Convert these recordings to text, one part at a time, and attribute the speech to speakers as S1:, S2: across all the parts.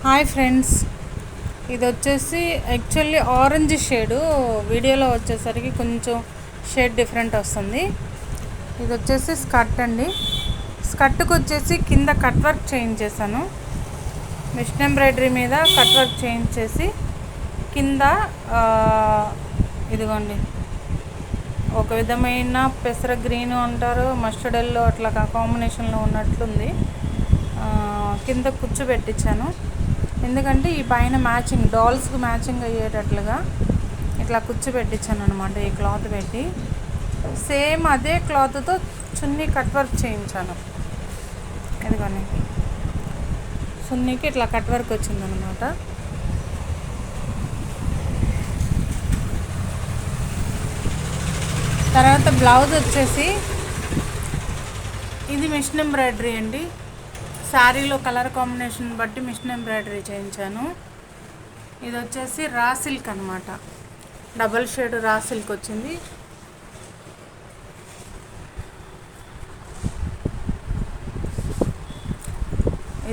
S1: Hi friends, ఇది వచ్చేసి actually orange shade, వీడియోలో వచ్చేసరికి కొంచెం షేడ్ డిఫరెంట్ వస్తుంది. ఇది వచ్చేసి స్కర్ట్ అండి. స్కర్ట్కి వచ్చేసి కింద కట్ వర్క్ చేయించేసాను. మిషన్ ఎంబ్రాయిడరీ మీద కట్ వర్క్ చేయించేసి కింద ఇదిగోండి ఒక విధమైన పెసర గ్రీన్ అంటారు, మస్టర్డ్ ఎల్లో అట్లా కాంబినేషన్లో ఉన్నట్లుంది. కింద కుచ్చు పెట్టించాను, ఎందుకంటే ఈ పైన మ్యాచింగ్ డాల్స్కి మ్యాచింగ్ అయ్యేటట్లుగా ఇట్లా కుచ్చు పెట్టించాను అనమాట. ఈ క్లాత్ పెట్టి సేమ్ అదే క్లాత్తో చున్నీ కట్ వర్క్ చేయించాను. ఎందుకని చున్నీకి ఇట్లా కట్ వర్క్ వచ్చిందనమాట. తర్వాత బ్లౌజ్ వచ్చేసి ఇది మిషన్ ఎంబ్రాయిడరీ అండి. శారీలో కలర్ కాంబినేషన్ బట్టి మిషన్ ఎంబ్రాయిడరీ చేయించాను. ఇది వచ్చేసి రా సిల్క్ అనమాట, డబల్ షేడ్ రా సిల్క్ వచ్చింది.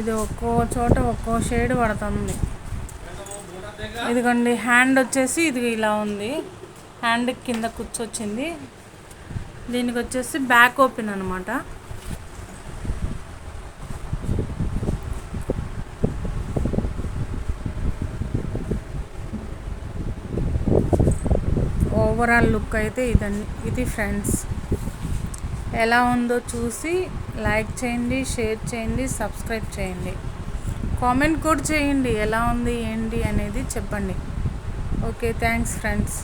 S1: ఇది ఒక్కో చోట ఒక్కో షేడ్ పడుతుంది. ఇదిగోండి హ్యాండ్ వచ్చేసి ఇది ఇలా ఉంది, హ్యాండ్ కింద కూర్చొచ్చింది. దీనికి వచ్చేసి బ్యాక్ ఓపెన్ అనమాట. ఓవరాల్ లుక్ అయితే ఇది ఫ్రెండ్స్. ఎలా ఉందో చూసి లైక్ చేయండి, షేర్ చేయండి, సబ్స్క్రైబ్ చేయండి, కామెంట్ కూడా చేయండి ఎలా ఉంది ఏంటి అనేది చెప్పండి. Okay, thanks friends.